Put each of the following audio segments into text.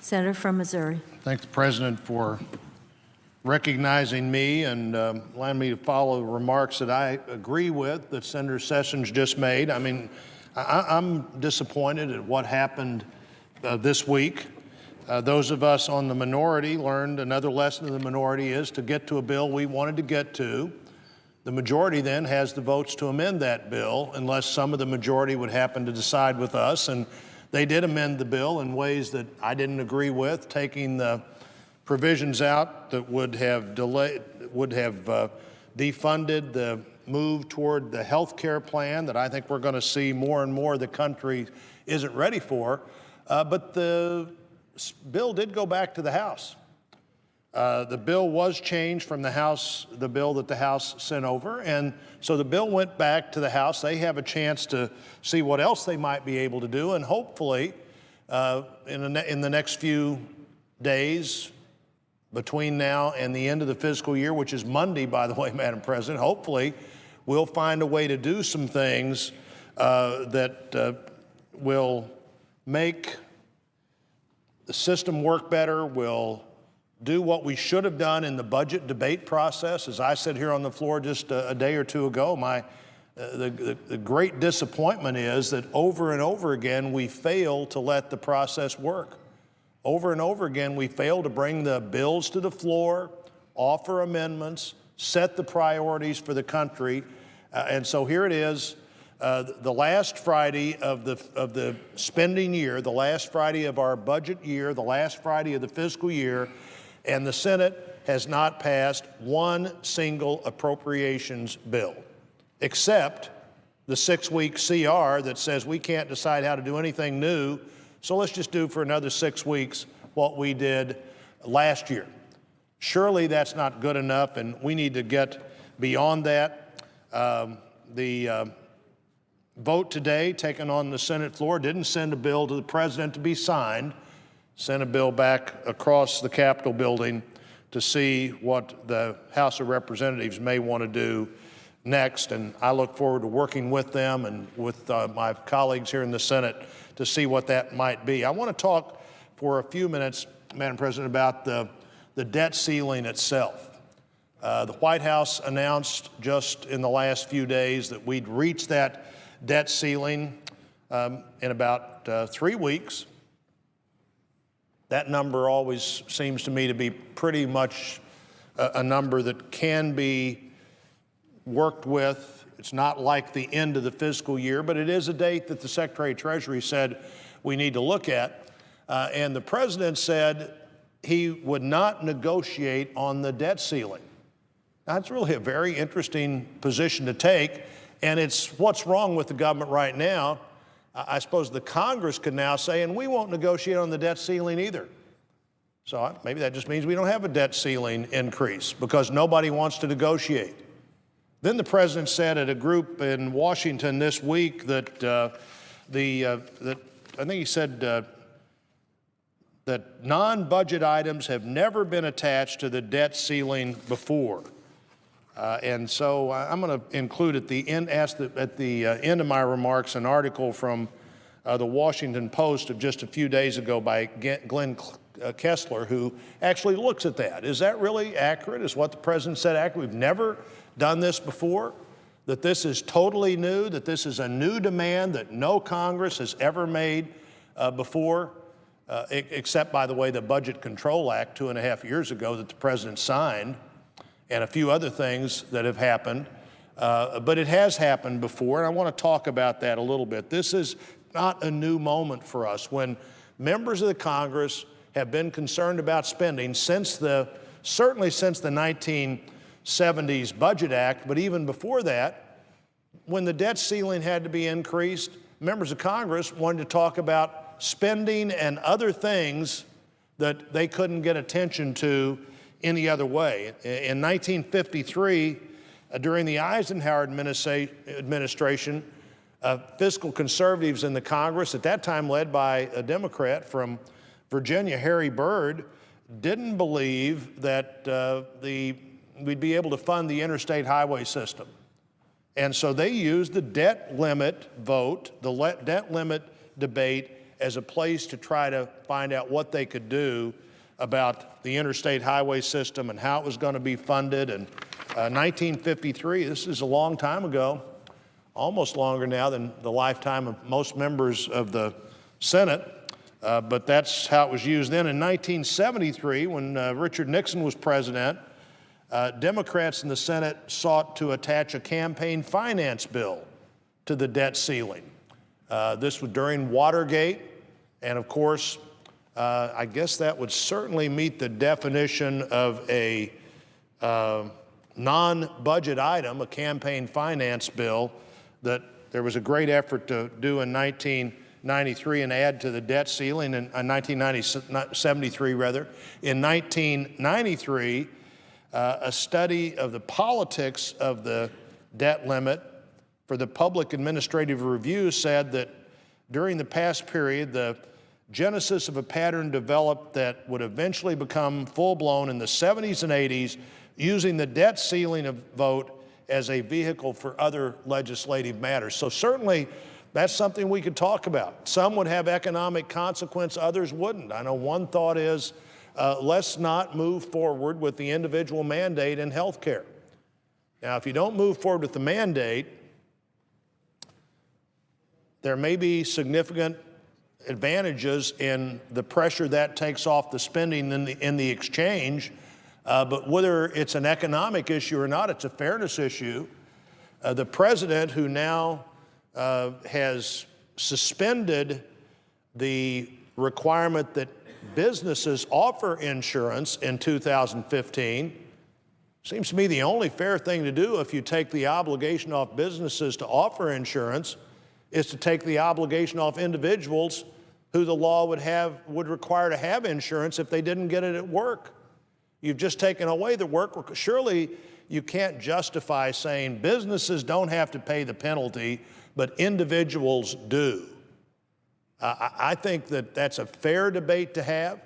Senator from Missouri. Thank the President for recognizing me and allowing me to follow the remarks that I agree with that Senator Sessions just made. I mean, I'm disappointed at what happened this week. Those of us on the minority learned another lesson of the minority is to get to a bill we wanted to get to. The majority then has the votes to amend that bill unless some of the majority would happen to decide with us. And they did amend the bill in ways that I didn't agree with, taking the provisions out that would have defunded the move toward the health care plan that I think we're going to see more and more the country isn't ready for. But the bill did go back to the House. The bill was changed from the bill that the House sent over, and so the bill went back to the House. They have a chance to see what else they might be able to do, and hopefully in the next few days between now and the end of the fiscal year, which is Monday, by the way, Madam President, hopefully we'll find a way to do some things that will make the system work better, will do what we should have done in the budget debate process. As I said here on the floor just a day or two ago, the great disappointment is that over and over again we fail to let the process work. Over and over again we fail to bring the bills to the floor, offer amendments, set the priorities for the country. And so here it is, the last Friday of the spending year, the last Friday of our budget year, the last Friday of the fiscal year, and the Senate has not passed one single appropriations bill, except the 6-week CR that says we can't decide how to do anything new, so let's just do for another 6 weeks what we did last year. Surely that's not good enough, and we need to get beyond that. The vote today taken on the Senate floor didn't send a bill to the President to be signed, sent a bill back across the Capitol building to see what the House of Representatives may want to do next. And I look forward to working with them and with my colleagues here in the Senate to see what that might be. I want to talk for a few minutes, Madam President, about the debt ceiling itself. The White House announced just in the last few days that we'd reached that debt ceiling in about 3 weeks. That number always seems to me to be pretty much a number that can be worked with. It's not like the end of the fiscal year, but it is a date that the Secretary of Treasury said we need to look at. And the President said he would not negotiate on the debt ceiling. Now, that's really a very interesting position to take, and it's what's wrong with the government right now. I suppose the Congress could now say, and we won't negotiate on the debt ceiling either. So maybe that just means we don't have a debt ceiling increase because nobody wants to negotiate. Then the President said at a group in Washington this week that I think he said that non-budget items have never been attached to the debt ceiling before. And so I'm going to include at the end of my remarks an article from the Washington Post of just a few days ago by Glenn Kessler, who actually looks at that. Is that really accurate? Is what the President said accurate? We've never done this before, that this is totally new, that this is a new demand that no Congress has ever made before, except, by the way, the Budget Control Act 2.5 years ago that the President signed, and a few other things that have happened. But it has happened before, and I want to talk about that a little bit. This is not a new moment for us. When members of the Congress have been concerned about spending certainly since the 1970s Budget Act, but even before that, when the debt ceiling had to be increased, members of Congress wanted to talk about spending and other things that they couldn't get attention to any other way. In 1953, during the Eisenhower administration, fiscal conservatives in the Congress, at that time led by a Democrat from Virginia, Harry Byrd, didn't believe that we'd be able to fund the interstate highway system. And so they used the debt limit vote, the debt limit debate as a place to try to find out what they could do about the interstate highway system and how it was going to be funded. And 1953, this is a long time ago, almost longer now than the lifetime of most members of the Senate, but that's how it was used then. In 1973, when Richard Nixon was president, Democrats in the Senate sought to attach a campaign finance bill to the debt ceiling. This was during Watergate, and of course, I guess that would certainly meet the definition of a non-budget item, a campaign finance bill that there was a great effort to do in 1993 and add to the debt ceiling in 1973 rather. In 1993, a study of the politics of the debt limit for the Public Administrative Review said that during the past period, the genesis of a pattern developed that would eventually become full-blown in the 70s and 80s, using the debt ceiling vote as a vehicle for other legislative matters. So certainly that's something we could talk about. Some would have economic consequence, others wouldn't. I know one thought is, let's not move forward with the individual mandate in health care. Now, if you don't move forward with the mandate, there may be significant advantages in the pressure that takes off the spending in the exchange, but whether it's an economic issue or not, it's a fairness issue. The president, who now has suspended the requirement that businesses offer insurance in 2015, seems to me the only fair thing to do if you take the obligation off businesses to offer insurance is to take the obligation off individuals who the law would require to have insurance if they didn't get it at work. You've just taken away the work. Surely you can't justify saying businesses don't have to pay the penalty, but individuals do. I think that that's a fair debate to have.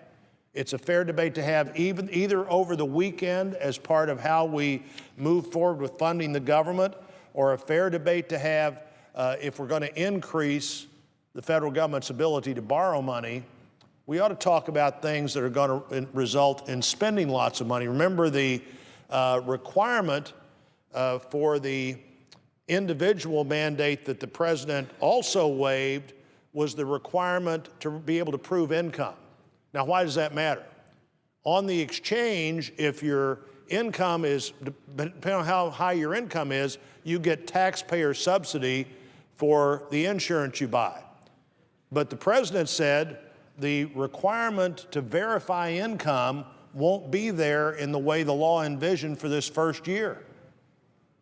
It's a fair debate to have either over the weekend as part of how we move forward with funding the government, or a fair debate to have if we're going to increase the federal government's ability to borrow money. We ought to talk about things that are going to result in spending lots of money. Remember, the requirement for the individual mandate that the president also waived was the requirement to be able to prove income. Now, why does that matter? On the exchange, if your income is, depending on how high your income is, you get taxpayer subsidy for the insurance you buy. But the president said the requirement to verify income won't be there in the way the law envisioned for this first year.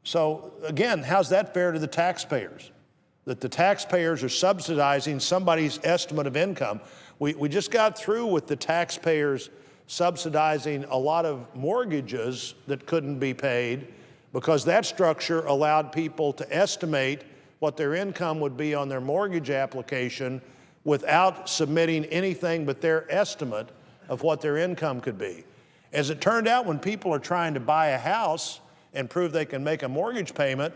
So again, how's that fair to the taxpayers? That the taxpayers are subsidizing somebody's estimate of income. We just got through with the taxpayers subsidizing a lot of mortgages that couldn't be paid because that structure allowed people to estimate what their income would be on their mortgage application without submitting anything but their estimate of what their income could be. As it turned out, when people are trying to buy a house and prove they can make a mortgage payment,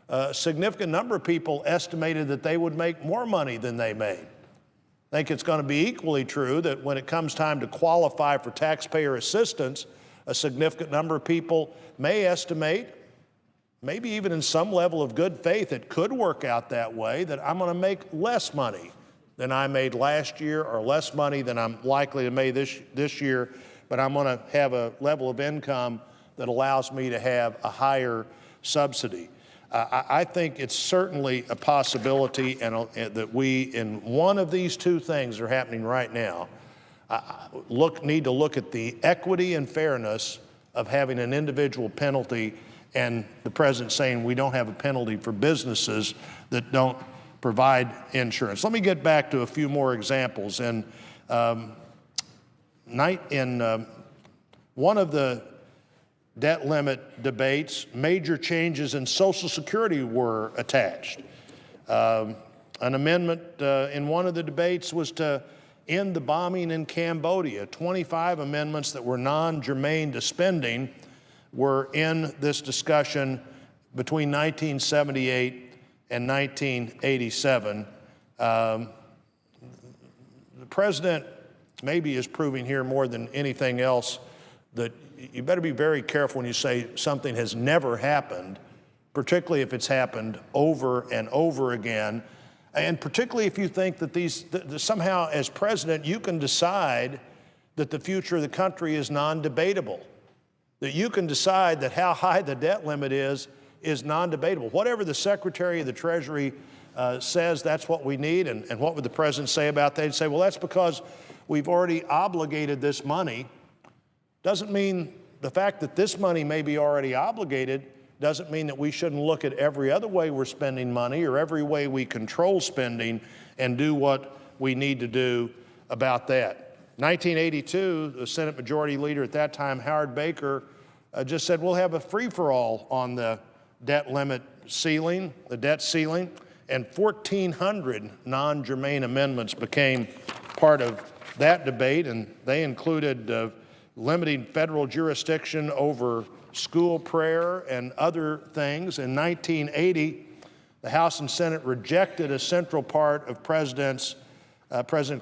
a significant number of people estimated that they would make more money than they made. I think it's going to be equally true that when it comes time to qualify for taxpayer assistance, a significant number of people may estimate, maybe even in some level of good faith, it could work out that way, that I'm going to make less money than I made last year, or less money than I'm likely to make this year, but I'm going to have a level of income that allows me to have a higher subsidy. I think it's certainly a possibility, and that we, in one of these two things that are happening right now, need to look at the equity and fairness of having an individual penalty, and the president saying we don't have a penalty for businesses that don't provide insurance. Let me get back to a few more examples. In one of the debt limit debates, major changes in Social Security were attached. An amendment in one of the debates was to end the bombing in Cambodia. 25 amendments that were non-germane to spending were in this discussion between 1978 and 1987. the president maybe is proving here more than anything else that you better be very careful when you say something has never happened, particularly if it's happened over and over again, and particularly if you think that somehow as president you can decide that the future of the country is non-debatable, that you can decide that how high the debt limit is non-debatable. Whatever the Secretary of the Treasury says, that's what we need. And what would the president say about that? He'd say, well, that's because we've already obligated this money. Doesn't mean the fact that this money may be already obligated doesn't mean that we shouldn't look at every other way we're spending money or every way we control spending and do what we need to do about that. 1982, the Senate Majority Leader at that time, Howard Baker, just said, we'll have a free-for-all on the debt limit ceiling, the debt ceiling, and 1,400 non-germane amendments became part of that debate, and they included limiting federal jurisdiction over school prayer and other things. In 1980, the House and Senate rejected a central part of President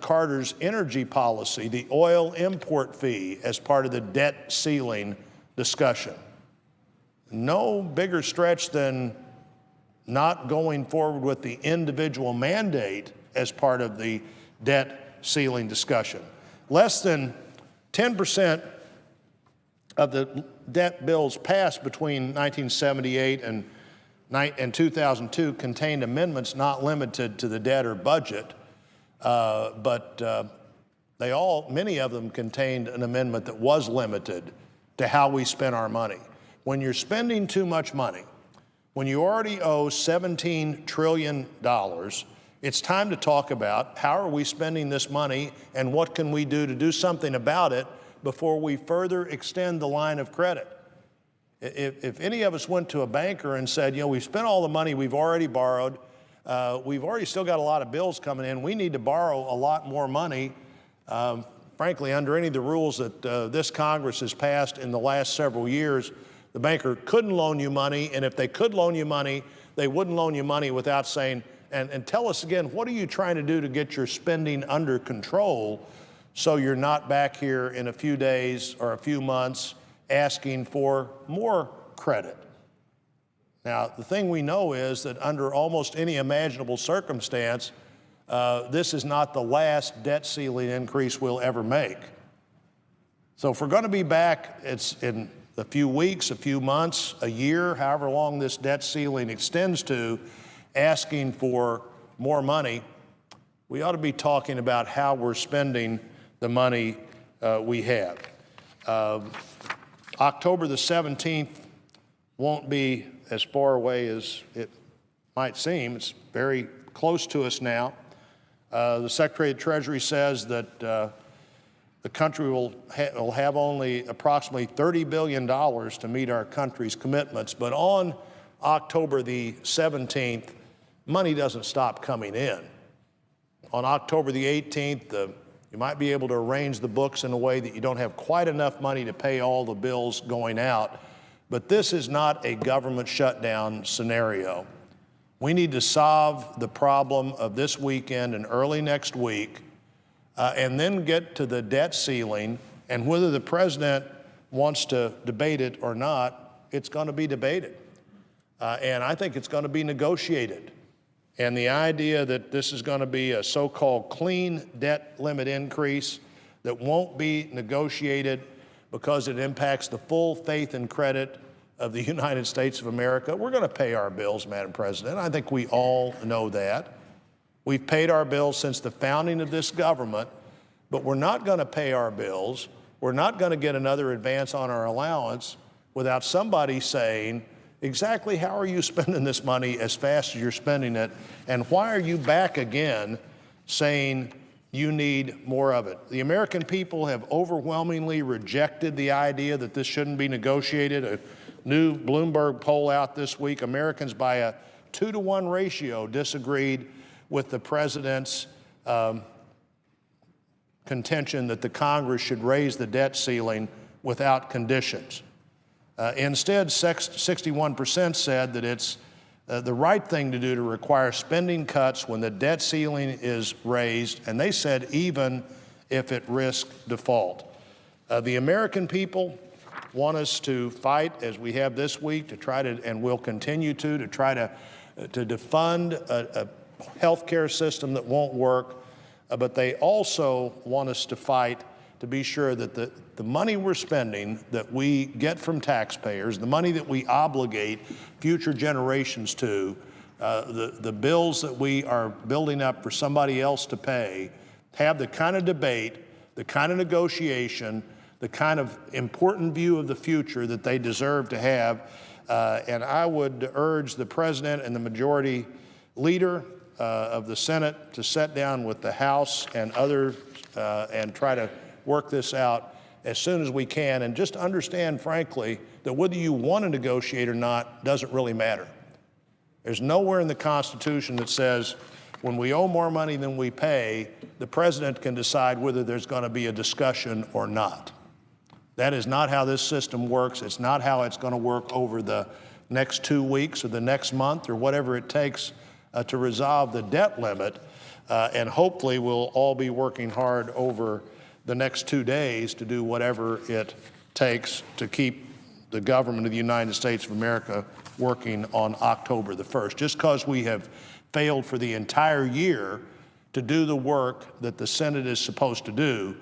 Carter's energy policy, the oil import fee, as part of the debt ceiling discussion. No bigger stretch than not going forward with the individual mandate as part of the debt ceiling discussion. Less than 10% of the debt bills passed between 1978 and 2002 contained amendments not limited to the debt or budget, but many of them contained an amendment that was limited to how we spent our money. When you're spending too much money, when you already owe $17 trillion, it's time to talk about how are we spending this money and what can we do to do something about it before we further extend the line of credit. If any of us went to a banker and said, we've spent all the money we've already borrowed, we've already still got a lot of bills coming in, we need to borrow a lot more money, frankly, under any of the rules that this Congress has passed in the last several years, the banker couldn't loan you money, and if they could loan you money, they wouldn't loan you money without saying, and tell us again, what are you trying to do to get your spending under control so you're not back here in a few days or a few months asking for more credit? Now, the thing we know is that under almost any imaginable circumstance, this is not the last debt ceiling increase we'll ever make. So if we're going to be back, it's in a few weeks, a few months, a year, however long this debt ceiling extends to, asking for more money, we ought to be talking about how we're spending the money we have. October the 17th won't be as far away as it might seem. It's very close to us now. The Secretary of the Treasury says that the country will have only approximately $30 billion to meet our country's commitments, but on October the 17th, money doesn't stop coming in. On October the 18th, you might be able to arrange the books in a way that you don't have quite enough money to pay all the bills going out, but this is not a government shutdown scenario. We need to solve the problem of this weekend and early next week, and then get to the debt ceiling, and whether the president wants to debate it or not, it's going to be debated. And I think it's going to be negotiated. And the idea that this is going to be a so-called clean debt limit increase that won't be negotiated because it impacts the full faith and credit of the United States of America. We're going to pay our bills, Madam President. I think we all know that. We've paid our bills since the founding of this government, but we're not going to pay our bills. We're not going to get another advance on our allowance without somebody saying, exactly how are you spending this money as fast as you're spending it, and why are you back again saying you need more of it? The American people have overwhelmingly rejected the idea that this shouldn't be negotiated. A new Bloomberg poll out this week, Americans by a 2-to-1 ratio disagreed with the president's contention that the Congress should raise the debt ceiling without conditions. Instead, 61% said that it's the right thing to do to require spending cuts when the debt ceiling is raised, and they said even if it risks default. The American people want us to fight, as we have this week, to try to, and will continue to try to defund a health care system that won't work, but they also want us to fight to be sure that the money we're spending that we get from taxpayers, the money that we obligate future generations to, the bills that we are building up for somebody else to pay, have the kind of debate, the kind of negotiation, the kind of important view of the future that they deserve to have. And I would urge the President and the Majority Leader of the Senate to sit down with the House and others and try to work this out as soon as we can, and just understand, frankly, that whether you want to negotiate or not doesn't really matter. There's nowhere in the Constitution that says when we owe more money than we pay, the President can decide whether there's going to be a discussion or not. That is not how this system works. It's not how it's going to work over the next 2 weeks or the next month or whatever it takes to resolve the debt limit. And hopefully we'll all be working hard over the next 2 days to do whatever it takes to keep the government of the United States of America working on October the 1st. Just because we have failed for the entire year to do the work that the Senate is supposed to do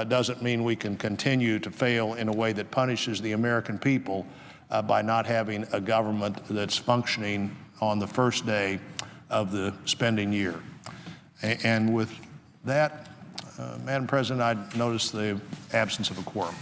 doesn't mean we can continue to fail in a way that punishes the American people by not having a government that's functioning on the first day of the spending year. And with that, Madam President, I notice the absence of a quorum.